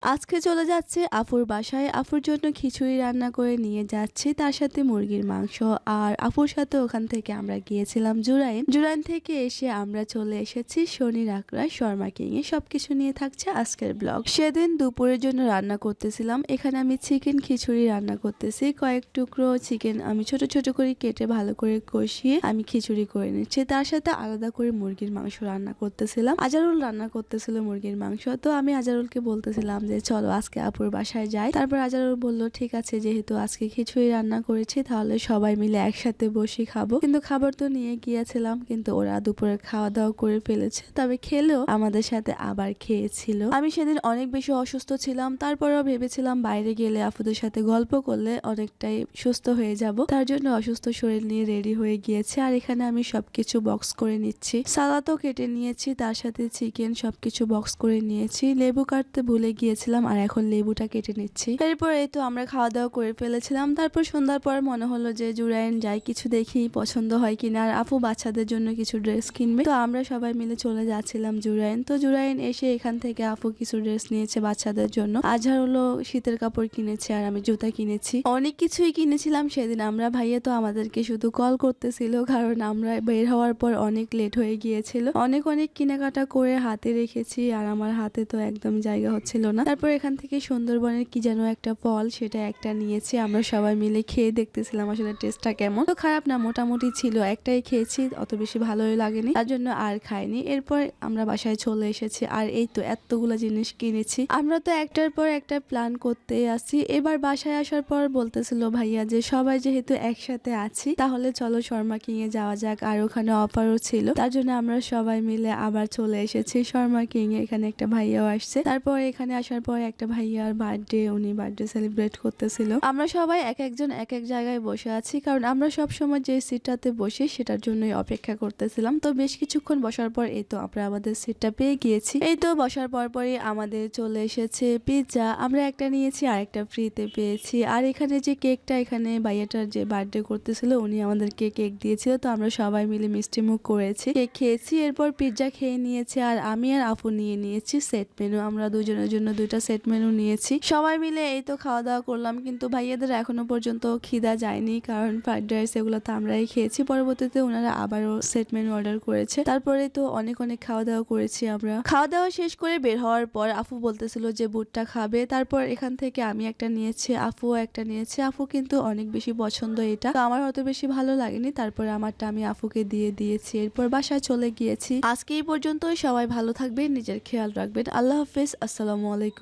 আজকে চলে যাচ্ছে আপুর বাসায়। আপুর জন্য খিচুড়ি রান্না করে নিয়ে যাচ্ছি, তার সাথে মুরগির মাংস। আর আপুর সাথে ওখান থেকে আমরা গিয়েছিলাম জুরাইন। জুরাইন থেকে এসে আমরা চলে এসেছি শনির আকড়া শর্মা কিং এ। সবকিছু নিয়ে থাকছে আজকের ব্লগ। সেদিন দুপুরের জন্য রান্না করতেছিলাম। এখানে আমি চিকেন খিচুড়ি রান্না করতেছি। কয়েক টুকরো চিকেন আমি ছোট ছোট করে কেটে ভালো করে কষিয়ে আমি খিচুড়ি করে নিচ্ছি। তার সাথে আলাদা করে মুরগির মাংস রান্না করতেছিলাম। আজারুল রান্না করতেছিল মুরগির মাংস। তো আমি আজারুলকে বলতেছিলাম যে চলো আজকে আপুর বাসায় যাই। তারপর আজারুল বলল ঠিক আছে, যেহেতু আজকে খিচুড়ি রান্না করেছি তাহলে সবাই মিলে একসাথে বসে খাবো। কিন্তু খাবার তো নিয়ে গিয়েছিলাম, কিন্তু ওরা দুপুরে খাওয়া দাওয়া করে ফেলেছে। তবে খেলেও আমাদের সাথে আবার খেয়েছিল। আমি সেদিন অনেক বেশি অসুস্থ ছিলাম, তারপরেও ভেবেছিলাম বাইরে গেলে আপুদের সাথে গল্প করলে অনেকটাই সুস্থ হয়ে যাব। তার জন্য অসুস্থ শরীর নিয়ে রেডি হয়ে গিয়েছে। আর এখানে আমি সবকিছু বক্স করে নিচ্ছি। সালাদও কেটে নিয়েছি, তার সাথে চিকেন সবকিছু বক্স করে নিয়েছি। লেবু কাটতে ভুলে গিয়েছিলাম, আর এখন লেবুটা কেটে নিচ্ছি। এরপর এই তো আমরা খাওয়া দাওয়া করে ফেলেছিলাম। তারপর সন্ধ্যার পর মনে হলো যে জুরাইন যাই, কিছু দেখি পছন্দ হয় কিনা। আর আপু বাচ্চাদের জন্য কিছু ড্রেস কিনবে, তো আমরা সবাই মিলে চলে যাচ্ছিলাম জুরাইন। তো জুরাইন এসে এখান থেকে আপু কিছু ড্রেস নিয়েছে বাচ্চাদের জন্য। আজহার হলো শীতের কাপড় কিনেছে, আর আমি জুতা কিনেছি। অনেক কিছুই কিনেছিলাম সেদিন আমরা। ভাইয়া তো আমাদেরকে শুধু কল করতেছিল, কারণ আমরা বের হওয়ার পর অনেক লেট হয়ে গিয়েছিল। অনেক কেনাকাটা করে হাতে রেখেছি, আর আমার হাতে তো একদম জায়গা হচ্ছিল না। তারপর এখান থেকে সুন্দরবনের কি যেন একটা ফল, সেটা একটা নিয়েছি। আমরা সবাই মিলে খেয়ে দেখতেছিলাম আসলে টেস্টটা কেমন। তো খারাপ না, মোটামুটি ছিল। একটাই খেয়েছি, অত বেশি ভালোই লাগেনি, তার জন্য আর খাইনি। এরপর আমরা বাসায় চলে এসেছি। আর এই তো এতগুলো জিনিস কিনেছি। আমরা তো একটার পর একটা প্ল্যান করতে আসি। এবার বাসায় আসার পর বলতেছিল ভাইয়া যে সবাই যেহেতু একসাথে আছি তাহলে চলো শর্মা কিং এ যাওয়া যাক। আর ওখানে অফারও ছিল, তার জন্য আমরা সবাই মিলে আবার চলে এসেছি শর্মা কিং এ। এখানে একটা ভাইয়াও আসছে। তারপর এখানে আসার পর একটা ভাইয়ার বার্থডে, উনি বার্থডে সেলিব্রেট করতেছিল। আমরা সবাই এক একজন এক এক জায়গায় বসে আছি, কারণ আমরা সব সময় যে সিটটাতে বসি সেটার জন্যই অপেক্ষা করতেছিলাম। তো বেশ কিছুক্ষণ বসার পর এই তো আমরা আমাদের সিটটা পেয়ে গিয়েছি। এই তো বসার পরই আমাদের চলে এসেছে পিৎজা। আমরা একটা নিয়েছি, আর একটা ফ্রিতে পেয়েছি। আর এখানে যে কেকটা, এখানে ভাইয়াটার যে বার্থডে করতেছিল উনি আমাদেরকে কেক দিয়েছিল। তো আমরা সবাই মিলে মিষ্টি মুখ করেছি, কেক খেয়েছি। এরপর পিৎজা খেয়ে নিয়েছি, আর আমি আর আপু নিয়ে নিয়েছি সেট মেনু। আমরা দুজনের জন্য দুইটা সেট মেনু নিয়েছি। সবাই মিলে এই তো খাওয়া দাওয়া করলাম, কিন্তু ভাইয়াদের এখনো পর্যন্ত খিদা যায়নি, কারণ ফ্রাইড রাইস এগুলো তো আমরাই খেয়েছি। পরবর্তীতে ওনারা আবারও সেট মেনু অর্ডার করেছে। তারপরে তো অনেক খাওয়া দাওয়া করেছি আমরা। খাওয়া দাওয়া শেষ করে বের হওয়ার পর আপু বলতেছিল যে বুটটা খাবে। তারপর এখান থেকে আমি একটা নিয়েছি, আপুও একটা নিয়েছে। আপু কিন্তু অনেক বেশি পছন্দ এটা, তো আমার অত বেশি ভালো লাগেনি। তারপরে আমারটা আমি আপুকে দিয়ে দিয়েছি। এরপর বাসায় চলে গিয়েছি। আজকে এই পর্যন্ত। সবাই ভালো থাকবেন, নিজের খেয়াল রাখবেন। আল্লাহ হাফেজ, আসসালামু আলাইকুম।